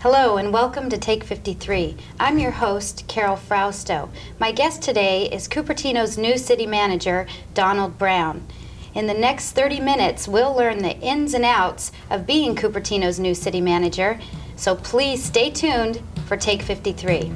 Hello and welcome to Take 53. I'm your host, Carol Frausto. My guest today is Cupertino's new city manager, Donald Brown. In the next 30 minutes, we'll learn the ins and outs of being Cupertino's new city manager, so please stay tuned for Take 53.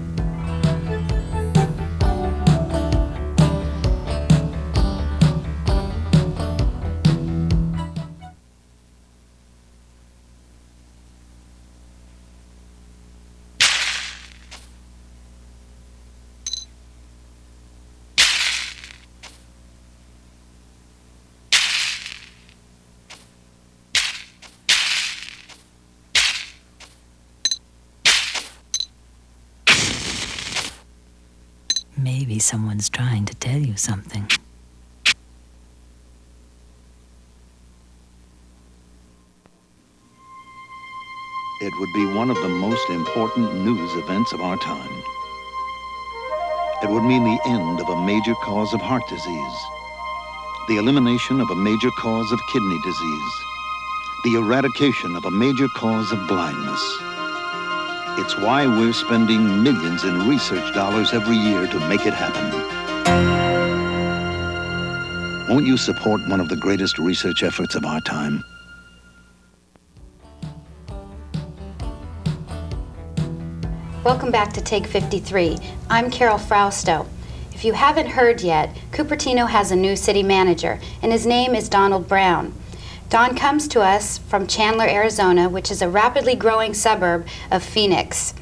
Maybe someone's trying to tell you something. It would be one of the most important news events of our time. It would mean the end of a major cause of heart disease, the elimination of a major cause of kidney disease, the eradication of a major cause of blindness. It's why we're spending millions in research dollars every year to make it happen. Won't you support one of the greatest research efforts of our time? Welcome back to Take 53. I'm Carol Frausto. If you haven't heard yet, Cupertino has a new city manager, and his name is Donald Brown. Don comes to us from Chandler, Arizona, which is a rapidly growing suburb of Phoenix.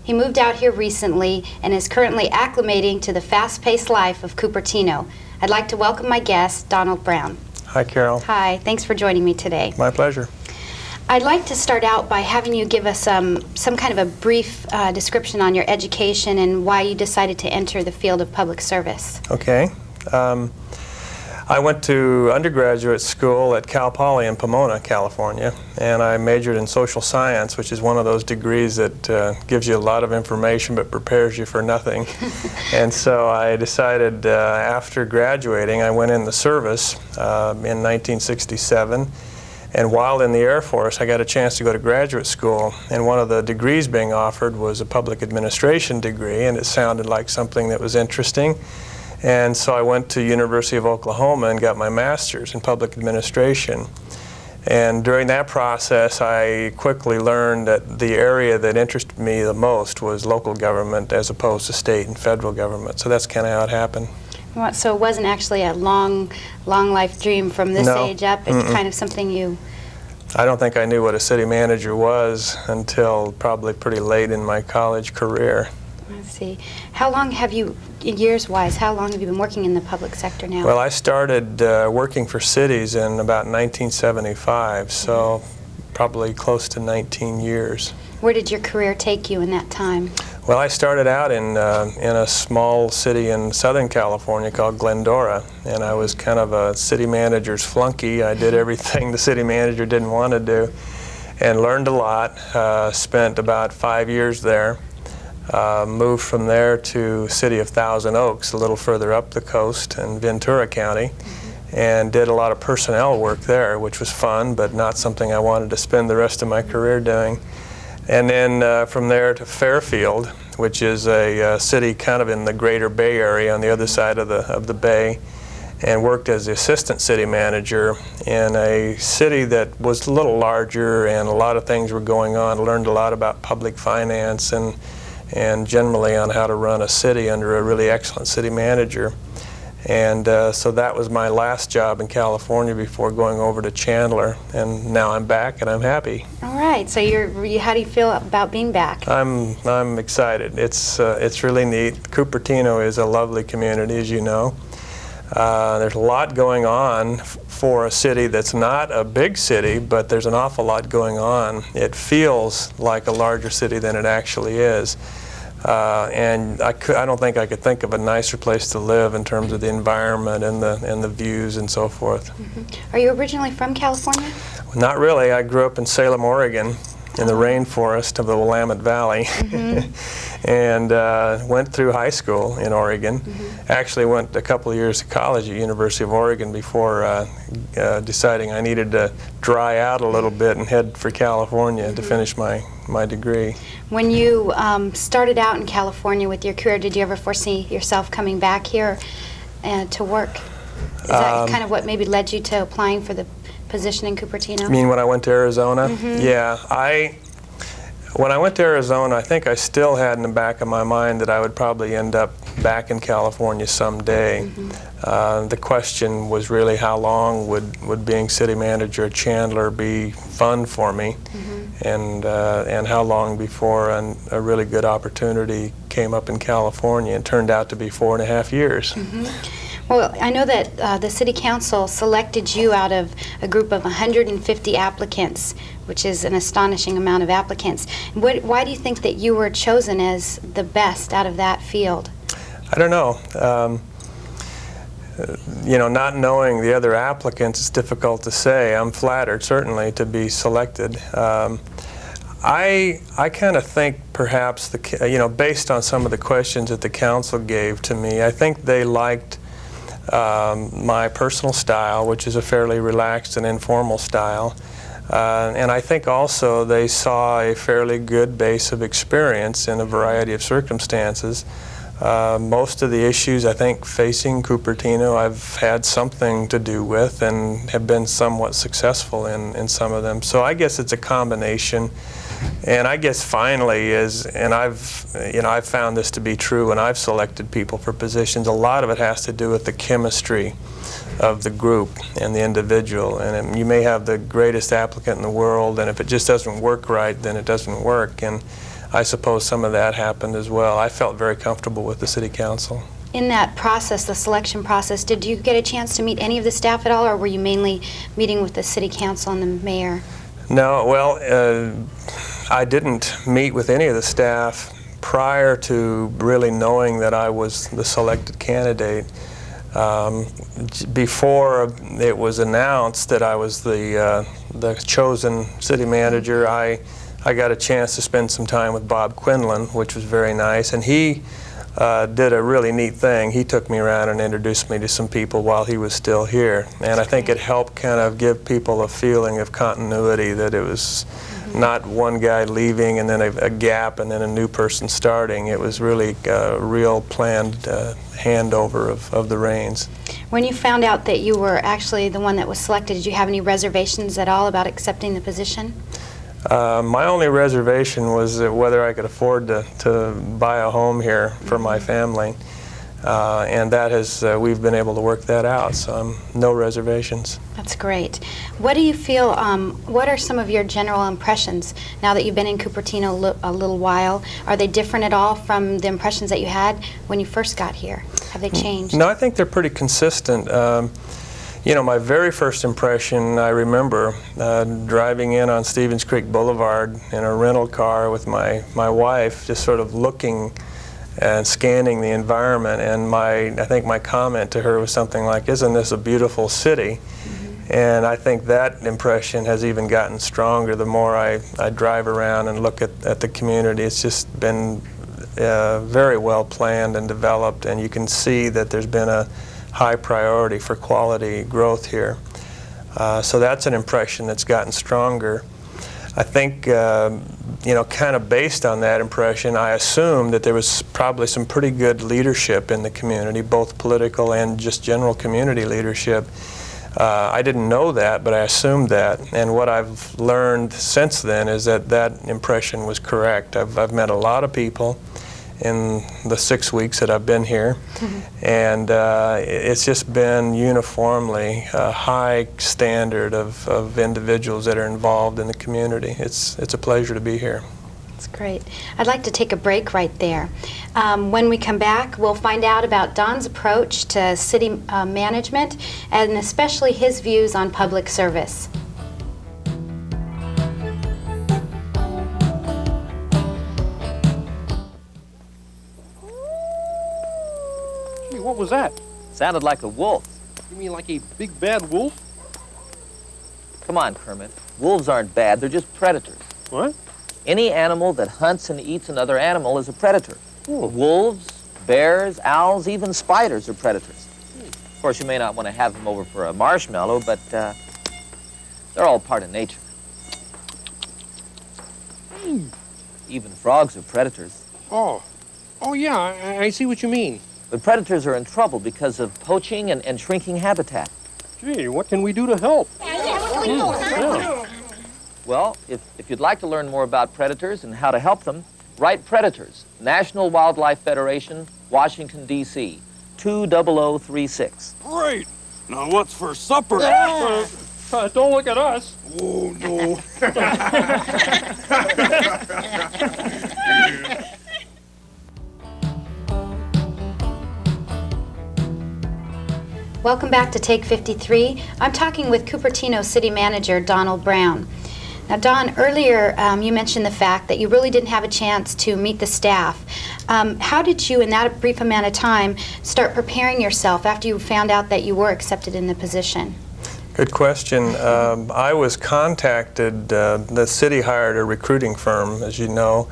He moved out here recently and is currently acclimating to the fast-paced life of Cupertino. I'd like to welcome my guest, Donald Brown. Hi, Carol. Hi, thanks for joining me today. My pleasure. I'd like to start out by having you give us some kind of a brief description on your education and why you decided to enter the field of public service. Okay. I went to undergraduate school at Cal Poly in Pomona, California, and I majored in social science, which is one of those degrees that gives you a lot of information but prepares you for nothing. And so I decided after graduating, I went in the service in 1967. And while in the Air Force, I got a chance to go to graduate school, and one of the degrees being offered was a public administration degree, and it sounded like something that was interesting. And so I went to University of Oklahoma and got my master's in public administration. And during that process, I quickly learned that the area that interested me the most was local government as opposed to state and federal government. So that's kind of how it happened. So it wasn't actually a long life dream from this age up? It's kind of something you... I don't think I knew what a city manager was until probably pretty late in my college career. I see. How long have you, years-wise, how long have you been working in the public sector now? Well, I started working for cities in about 1975, so probably close to 19 years. Where did your career take you in that time? Well, I started out in a small city in Southern California called Glendora, and I was kind of a city manager's flunky. I did everything the city manager didn't want to do and learned a lot. Spent about 5 years there. Moved from there to city of Thousand Oaks, a little further up the coast in Ventura County, and did a lot of personnel work there, which was fun, but not something I wanted to spend the rest of my career doing. And then from there to Fairfield, which is a city kind of in the greater Bay Area on the other side of the bay, and worked as the assistant city manager in a city that was a little larger and a lot of things were going on. Learned a lot about public finance and generally on how to run a city under a really excellent city manager. And so that was my last job in California before going over to Chandler, and now I'm back and I'm happy. All right, so how do you feel about being back? I'm excited. It's really neat. Cupertino is a lovely community, as you know. There's a lot going on for a city that's not a big city, but there's an awful lot going on. It feels like a larger city than it actually is. And I don't think I could think of a nicer place to live in terms of the environment and the views and so forth. Are you originally from California? Not really. I grew up in Salem, Oregon, in the rainforest of the Willamette Valley. And went through high school in Oregon. Actually went a couple of years to college at University of Oregon before deciding I needed to dry out a little bit and head for California to finish my degree. When you started out in California with your career, did you ever foresee yourself coming back here to work? Is that kind of what maybe led you to applying for the position in Cupertino? You mean when I went to Arizona? Yeah, when I went to Arizona, I think I still had in the back of my mind that I would probably end up back in California someday. The question was really how long would being city manager at Chandler be fun for me, and how long before a really good opportunity came up in California. It turned out to be 4.5 years. Well, I know that the City Council selected you out of a group of 150 applicants, which is an astonishing amount of applicants. Why do you think that you were chosen as the best out of that field? I don't know. You know, not knowing the other applicants, it's difficult to say. I'm flattered, certainly, to be selected. I kind of think perhaps, based on some of the questions that the council gave to me, I think they liked my personal style, which is a fairly relaxed and informal style. And I think also they saw a fairly good base of experience in a variety of circumstances. Most of the issues, I think, facing Cupertino I've had something to do with and have been somewhat successful in some of them. So I guess it's a combination. And I guess finally I've found this to be true when I've selected people for positions, a lot of it has to do with the chemistry of the group and the individual. And you may have the greatest applicant in the world, and if it just doesn't work right, then it doesn't work. And I suppose some of that happened as well. I felt very comfortable with the City Council. In that process, the selection process, did you get a chance to meet any of the staff at all, or were you mainly meeting with the City Council and the mayor? No, well, I didn't meet with any of the staff prior to really knowing that I was the selected candidate. Before it was announced that I was the chosen city manager, I got a chance to spend some time with Bob Quinlan, which was very nice, and he did a really neat thing. He took me around and introduced me to some people while he was still here, and I think it helped kind of give people a feeling of continuity, that it was not one guy leaving and then a gap and then a new person starting. It was really a real planned handover of the reins. When you found out that you were actually the one that was selected, did you have any reservations at all about accepting the position? My only reservation was whether I could afford to buy a home here for my family, and that has we've been able to work that out, so no reservations. That's great. What do you feel, what are some of your general impressions now that you've been in Cupertino a little while? Are they different at all from the impressions that you had when you first got here? Have they changed? No, I think they're pretty consistent. You know, my very first impression, I remember driving in on Stevens Creek Boulevard in a rental car with my wife, just sort of looking and scanning the environment, and I think my comment to her was something like, "Isn't this a beautiful city?" And I think that impression has even gotten stronger the more I drive around and look at the community. It's just been very well planned and developed, and you can see that there's been a high priority for quality growth here. So that's an impression that's gotten stronger. I think, you know, kind of based on that impression, I assumed that there was probably some pretty good leadership in the community, both political and just general community leadership. I didn't know that, but I assumed that. And what I've learned since then is that that impression was correct. I've met a lot of people in the 6 weeks that I've been here, and it's just been uniformly a high standard of individuals that are involved in the community. It's a pleasure to be here. That's great. I'd like to take a break right there. When we come back, we'll find out about Don's approach to city management, and especially his views on public service. What was that? Sounded like a wolf. You mean like a big bad wolf? Come on, Kermit. Wolves aren't bad, they're just predators. What? Any animal that hunts and eats another animal is a predator. Wolves, bears, owls, even spiders are predators. Of course, you may not want to have them over for a marshmallow, but they're all part of nature. Even frogs are predators. Oh yeah, I see what you mean. But predators are in trouble because of poaching and shrinking habitat. Gee, what can we do to help? Well, if you'd like to learn more about predators and how to help them, write Predators, National Wildlife Federation, Washington, D.C., 20036. Great! Now what's for supper? Don't look at us. Oh, no. Welcome back to Take 53. I'm talking with Cupertino City Manager Donald Brown. Now, Don, earlier you mentioned the fact that you really didn't have a chance to meet the staff. How did you, in that brief amount of time, start preparing yourself after you found out that you were accepted in the position? Good question. I was contacted, the city hired a recruiting firm, as you know,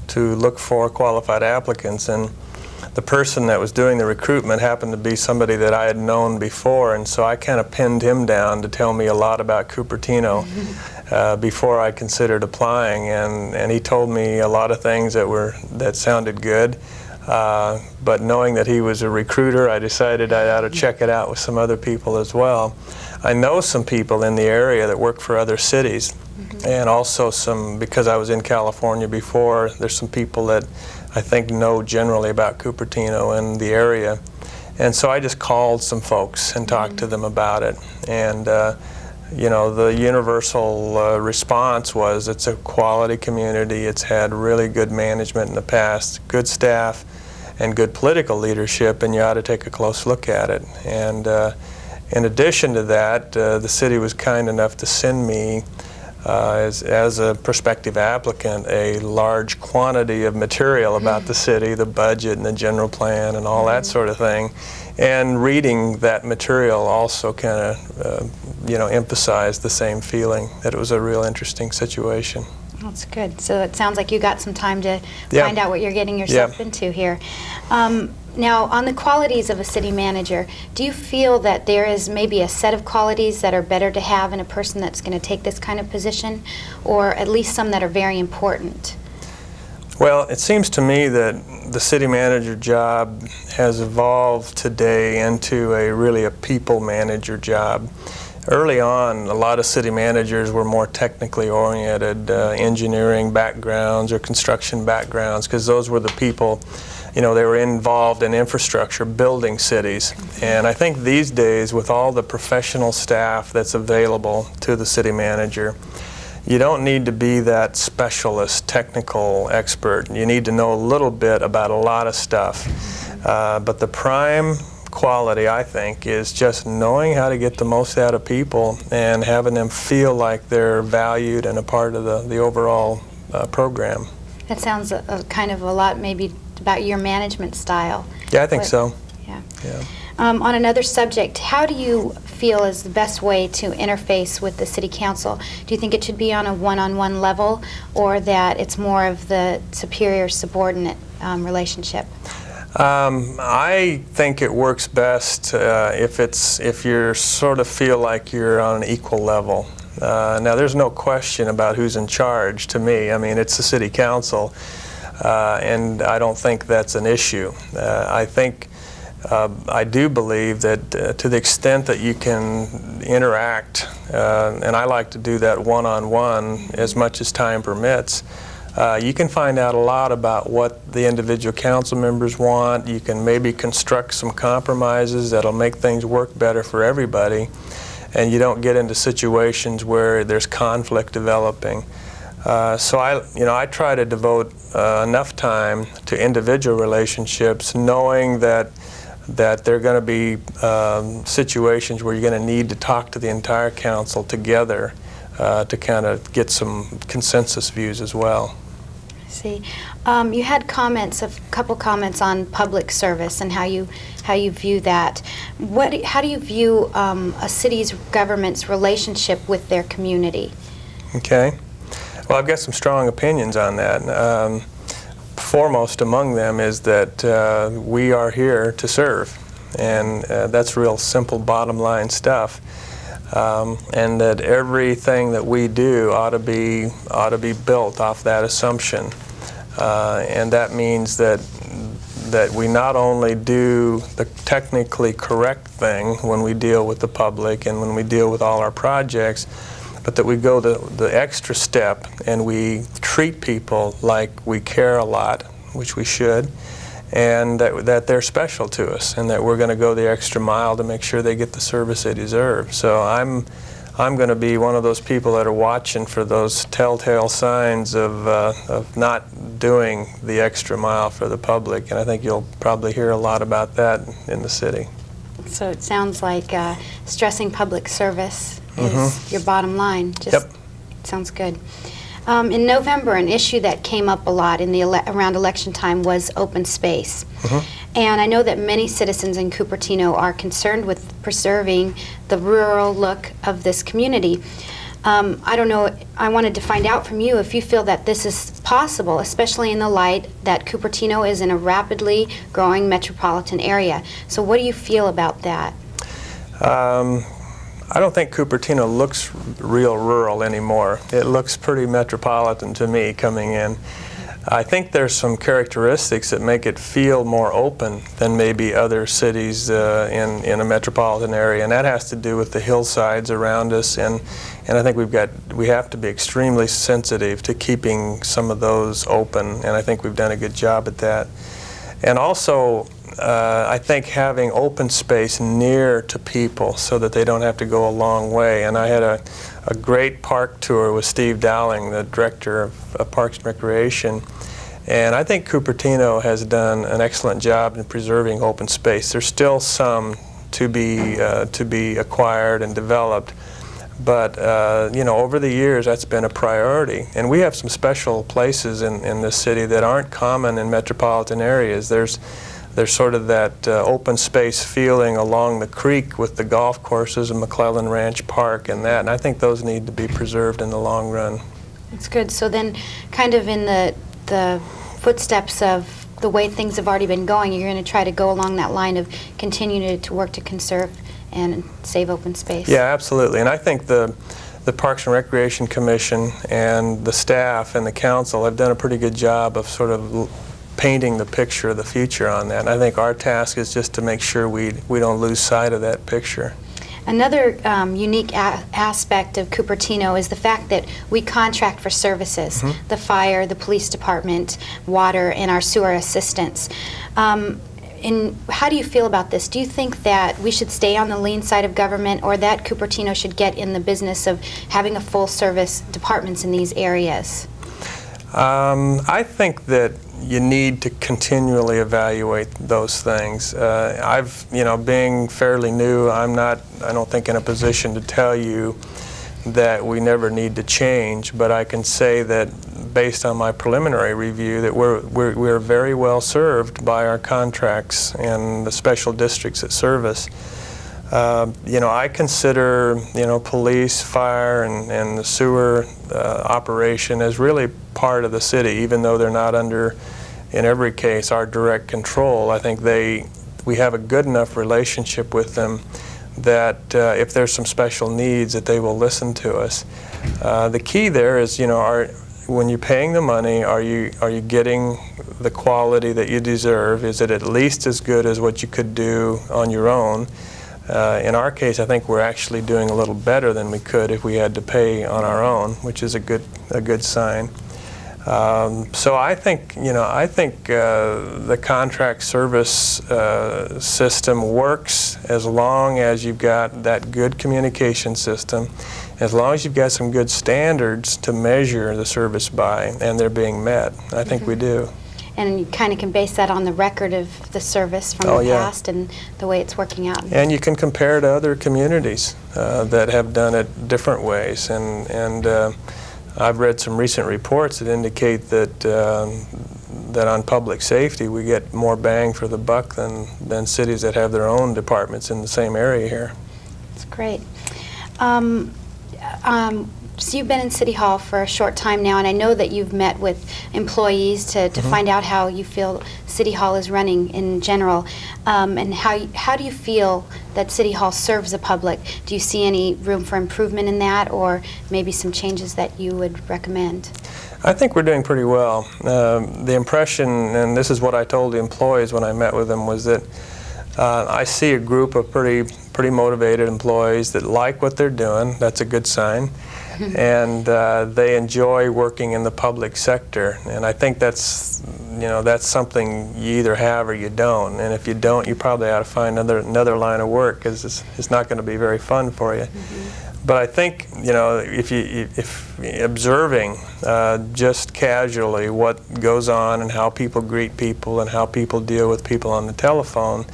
to look for qualified applicants, and the person that was doing the recruitment happened to be somebody that I had known before, and so I kind of pinned him down to tell me a lot about Cupertino before I considered applying, and he told me a lot of things that sounded good. But knowing that he was a recruiter, I decided I ought to check it out with some other people as well. I know some people in the area that work for other cities, and also because I was in California before, there's some people that I think know generally about Cupertino and the area. And so I just called some folks and talked to them about it. And you know, the universal response was it's a quality community, it's had really good management in the past, good staff, and good political leadership, and you ought to take a close look at it. And in addition to that, the city was kind enough to send me, as a prospective applicant, a large quantity of material about the city, the budget and the general plan and all that sort of thing. And reading that material also kind of, you know, emphasized the same feeling that it was a real interesting situation. That's good. So it sounds like you got some time to find out what you're getting yourself into here. Now, on the qualities of a city manager, do you feel that there is maybe a set of qualities that are better to have in a person that's going to take this kind of position, or at least some that are very important? Well, it seems to me that the city manager job has evolved today into really a people manager job. Early on, a lot of city managers were more technically oriented, engineering backgrounds or construction backgrounds, because those were the people, you know, they were involved in infrastructure, building cities. And I think these days, with all the professional staff that's available to the city manager, you don't need to be that specialist, technical expert. You need to know a little bit about a lot of stuff. But the prime quality, I think, is just knowing how to get the most out of people and having them feel like they're valued and a part of the overall program. That sounds kind of a lot maybe about your management style. Yeah, I think so. Yeah. Yeah. On another subject, how do you feel is the best way to interface with the City Council? Do you think it should be on a one-on-one level, or that it's more of the superior-subordinate relationship? I think it works best if you sort of feel like you're on an equal level. Now, there's no question about who's in charge to me. I mean, it's the City Council, and I don't think that's an issue. I do believe that to the extent that you can interact, and I like to do that one-on-one as much as time permits, you can find out a lot about what the individual council members want. You can maybe construct some compromises that'll make things work better for everybody, and you don't get into situations where there's conflict developing. So I try to devote enough time to individual relationships, knowing that there are going to be situations where you're going to need to talk to the entire council together to kind of get some consensus views as well. I see. You had a couple comments on public service and how you view that. How do you view a city's government's relationship with their community? Okay. Well, I've got some strong opinions on that. Foremost among them is that we are here to serve, and that's real simple bottom line stuff. And that everything that we do ought to be built off that assumption. And that means that we not only do the technically correct thing when we deal with the public and when we deal with all our projects, but that we go the extra step and we treat people like we care a lot, which we should, and that they're special to us, and that we're going to go the extra mile to make sure they get the service they deserve. So I'm going to be one of those people that are watching for those telltale signs of not doing the extra mile for the public, and I think you'll probably hear a lot about that in the city. So it sounds like stressing public service is your bottom line. Yep. Sounds good. In November, an issue that came up a lot around election time was open space. And I know that many citizens in Cupertino are concerned with preserving the rural look of this community. I don't know, I wanted to find out from you if you feel that this is possible, especially in the light that Cupertino is in a rapidly growing metropolitan area. So what do you feel about that? I don't think Cupertino looks real rural anymore. It looks pretty metropolitan to me coming in. I think there's some characteristics that make it feel more open than maybe other cities in a metropolitan area, and that has to do with the hillsides around us, and I think we have to be extremely sensitive to keeping some of those open, and I think we've done a good job at that. And also, I think having open space near to people so that they don't have to go a long way. And I had a great park tour with Steve Dowling, the director of Parks and Recreation. And I think Cupertino has done an excellent job in preserving open space. There's still some to be acquired and developed. But you know, over the years, that's been a priority. And we have some special places in this city that aren't common in metropolitan areas. There's sort of that open space feeling along the creek with the golf courses and McClellan Ranch Park and that, and I think those need to be preserved in the long run. That's good. So then, kind of in the footsteps of the way things have already been going, you're going to try to go along that line of continue to work to conserve and save open space. Yeah, absolutely. And I think the Parks and Recreation Commission and the staff and the council have done a pretty good job of sort of painting the picture of the future on that. And I think our task is just to make sure we don't lose sight of that picture. Another unique aspect of Cupertino is the fact that we contract for services, the fire, the police department, water, and our sewer assistance. And how do you feel about this? Do you think that we should stay on the lean side of government, or that Cupertino should get in the business of having a full service departments in these areas? I think that you need to continually evaluate those things. Being fairly new, I don't think in a position to tell you that we never need to change, but I can say that based on my preliminary review that we're very well served by our contracts and the special districts that serve us. I consider, police, fire, and the sewer operation as really part of the city, even though they're not under, in every case, our direct control. I think we have a good enough relationship with them that if there's some special needs, that they will listen to us. The key there is, when you're paying the money, are you getting the quality that you deserve? Is it at least as good as what you could do on your own? In our case, I think we're actually doing a little better than we could if we had to pay on our own, which is a good sign. So I think the contract service system works as long as you've got that good communication system, as long as you've got some good standards to measure the service by, and they're being met. I think we do. And you kind of can base that on the record of the service from the past and the way it's working out. And you can compare to other communities that have done it different ways. And I've read some recent reports that indicate that on public safety we get more bang for the buck than cities that have their own departments in the same area here. That's great. So you've been in City Hall for a short time now, and I know that you've met with employees to find out how you feel City Hall is running in general, and how do you feel that City Hall serves the public? Do you see any room for improvement in that, or maybe some changes that you would recommend? I think we're doing pretty well. The impression, and this is what I told the employees when I met with them, was that I see a group of pretty motivated employees that like what they're doing. That's a good sign. And they enjoy working in the public sector. And I think that's something you either have or you don't. And if you don't, you probably ought to find another line of work, because it's not going to be very fun for you. But I think, if observing just casually what goes on and how people greet people and how people deal with people on the telephone,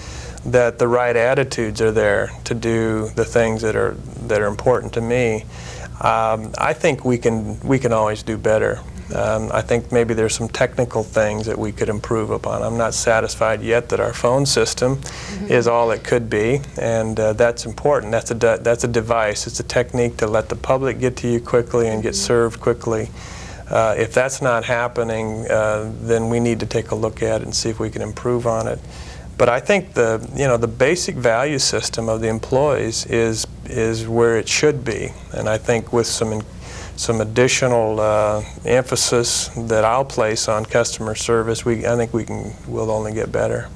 that the right attitudes are there to do the things that are important to me. I think we can always do better. I think maybe there's some technical things that we could improve upon. I'm not satisfied yet that our phone system is all it could be, and that's important. That's a device. It's a technique to let the public get to you quickly and get served quickly. If that's not happening, then we need to take a look at it and see if we can improve on it. But I think the basic value system of the employees is where it should be, and I think with some additional emphasis that I'll place on customer service, I think we'll only get better.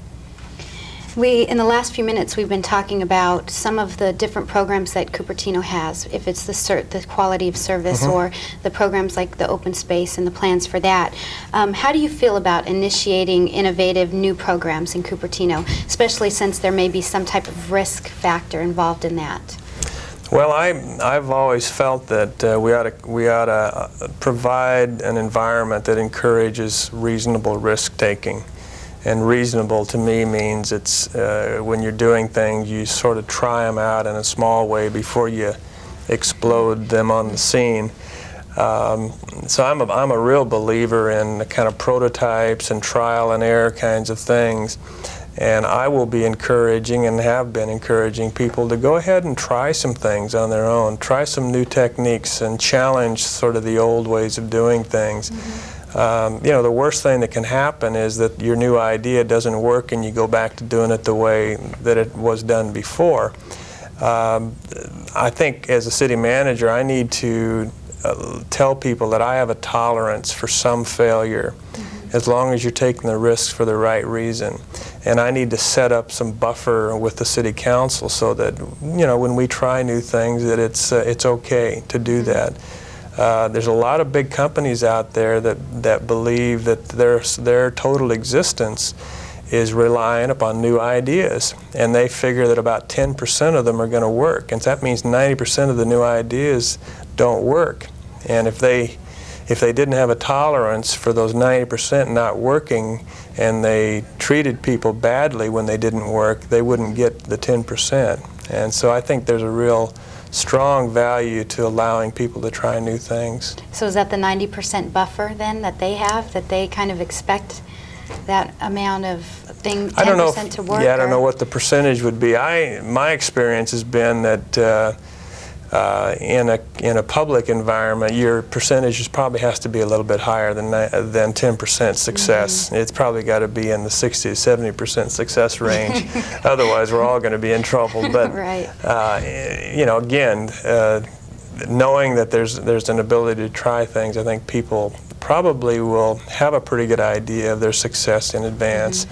In the last few minutes, we've been talking about some of the different programs that Cupertino has, if it's the quality of service or the programs like the open space and the plans for that. How do you feel about initiating innovative new programs in Cupertino, especially since there may be some type of risk factor involved in that? Well, I've always felt that we ought to provide an environment that encourages reasonable risk-taking. And reasonable to me means it's when you're doing things, you sort of try them out in a small way before you explode them on the scene. So I'm a real believer in the kind of prototypes and trial and error kinds of things. And I will be encouraging and have been encouraging people to go ahead and try some things on their own, try some new techniques and challenge sort of the old ways of doing things. The worst thing that can happen is that your new idea doesn't work and you go back to doing it the way that it was done before. I think as a city manager, I need to tell people that I have a tolerance for some failure, as long as you're taking the risks for the right reason. And I need to set up some buffer with the city council so that, when we try new things, that it's okay to do that. There's a lot of big companies out there that believe that their total existence is reliant upon new ideas, and they figure that about 10% of them are going to work, and that means 90% of the new ideas don't work. And if they didn't have a tolerance for those 90% not working, and they treated people badly when they didn't work, they wouldn't get the 10%. And so I think there's a real strong value to allowing people to try new things. So is that the 90% buffer then that they have, that they kind of expect that amount of thing, 10% I don't know to work? Yeah, I don't know what the percentage would be. My experience has been that in a public environment, your percentage probably has to be a little bit higher than 10% success. It's probably got to be in the 60 to 70% success range. Otherwise, we're all going to be in trouble. But right. Again, knowing that there's an ability to try things, I think people probably will have a pretty good idea of their success in advance.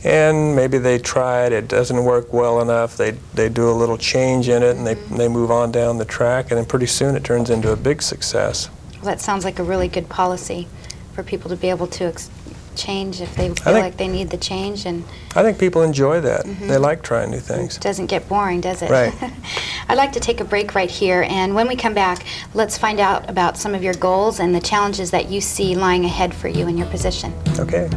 And maybe they try it doesn't work well enough, they do a little change in it, and they move on down the track, and then pretty soon it turns into a big success. Well, that sounds like a really good policy for people to be able to change if they feel like they need the change. And I think people enjoy that. They like trying new things. It doesn't get boring, does it? Right. I'd like to take a break right here, and when we come back, let's find out about some of your goals and the challenges that you see lying ahead for you in your position. Okay.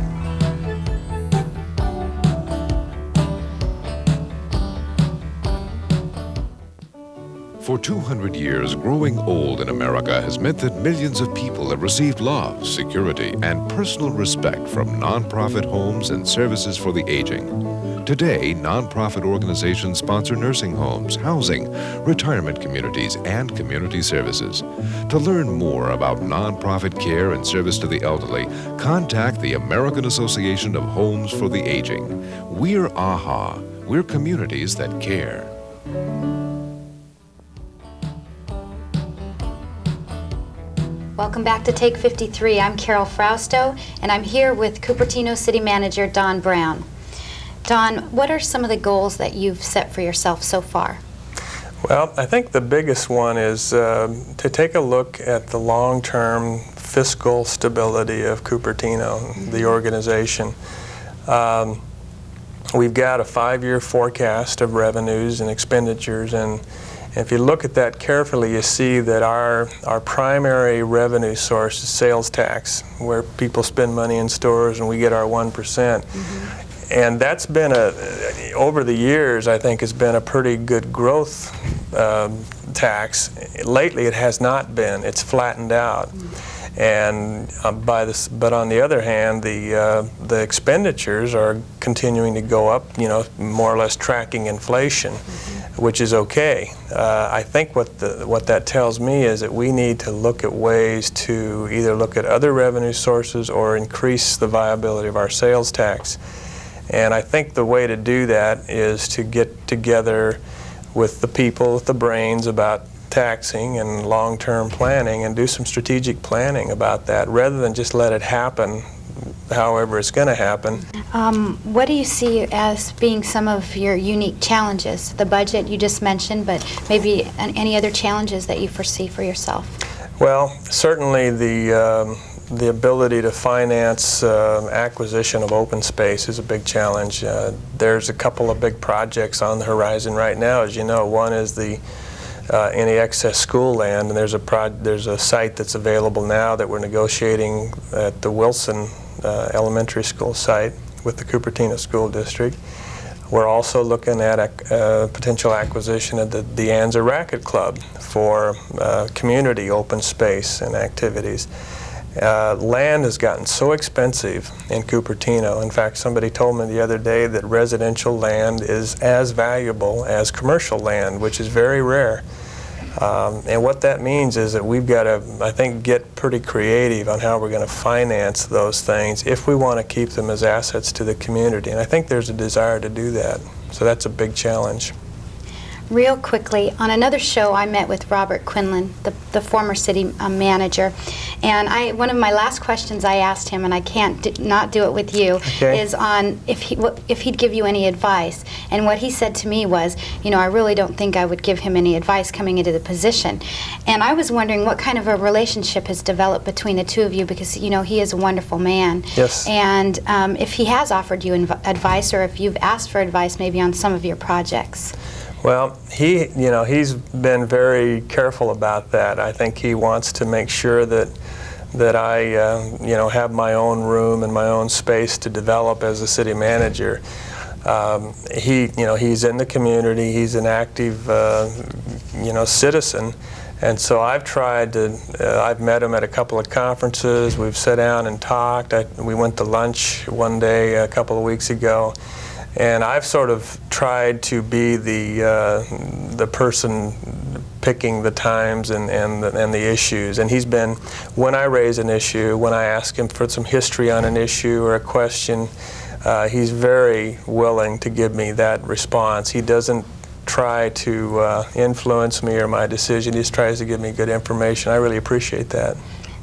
For 200 years, growing old in America has meant that millions of people have received love, security, and personal respect from nonprofit homes and services for the aging. Today, nonprofit organizations sponsor nursing homes, housing, retirement communities, and community services. To learn more about nonprofit care and service to the elderly, contact the American Association of Homes for the Aging. We're AHA. We're communities that care. Welcome back to Take 53. I'm Carol Frausto, and I'm here with Cupertino City Manager Don Brown. Don, what are some of the goals that you've set for yourself so far? Well, I think the biggest one is to take a look at the long-term fiscal stability of Cupertino, the organization. We've got a 5-year forecast of revenues and expenditures, and if you look at that carefully, you see that our primary revenue source is sales tax, where people spend money in stores and we get our 1%. And that's been over the years, I think, has been a pretty good growth tax. Lately, it has not been. It's flattened out. And but on the other hand, the expenditures are continuing to go up, you know, more or less tracking inflation, which is okay. I think what that tells me is that we need to look at ways to either look at other revenue sources or increase the viability of our sales tax. And I think the way to do that is to get together with the people, with the brains about taxing and long-term planning and do some strategic planning about that rather than just let it happen however it's going to happen. What do you see as being some of your unique challenges? The budget you just mentioned, but maybe any other challenges that you foresee for yourself? Well, certainly the ability to finance acquisition of open space is a big challenge. There's a couple of big projects on the horizon right now, as you know. One is any excess school land, and there's a site that's available now that we're negotiating at the Wilson Elementary School site with the Cupertino School District. We're also looking at a potential acquisition of the Anza Racket Club for community open space and activities. Land has gotten so expensive in Cupertino. In fact, somebody told me the other day that residential land is as valuable as commercial land, which is very rare. And what that means is that we've got to, I think, get pretty creative on how we're going to finance those things if we want to keep them as assets to the community. And I think there's a desire to do that. So that's a big challenge. Real quickly, on another show I met with Robert Quinlan, the former city manager, and one of my last questions I asked him, and I can't not do it with you, is on if he'd give you any advice. And what he said to me was, you know, I really don't think I would give him any advice coming into the position. And I was wondering what kind of a relationship has developed between the two of you, because, you know, he is a wonderful man. Yes. And if he has offered you advice, or if you've asked for advice maybe on some of your projects. Well, he's been very careful about that. I think he wants to make sure that I, have my own room and my own space to develop as a city manager. He's in the community. He's an active, citizen, and so I've tried to. I've met him at a couple of conferences. We've sat down and talked. We went to lunch one day a couple of weeks ago. And I've sort of tried to be the person picking the times and the issues. And he's been, when I raise an issue, when I ask him for some history on an issue or a question, he's very willing to give me that response. He doesn't try to influence me or my decision. He just tries to give me good information. I really appreciate that.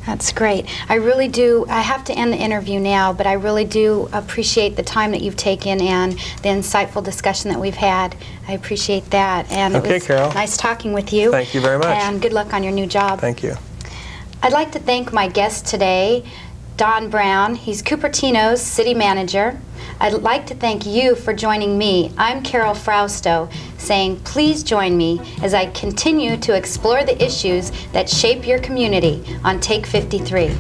That's great. I really do. I have to end the interview now, but I really do appreciate the time that you've taken and the insightful discussion that we've had. I appreciate that. And okay, it was Carol. Nice talking with you. Thank you very much. And good luck on your new job. Thank you. I'd like to thank my guest today, Don Brown. He's Cupertino's city manager. I'd like to thank you for joining me. I'm Carol Frausto, saying please join me as I continue to explore the issues that shape your community on Take 53.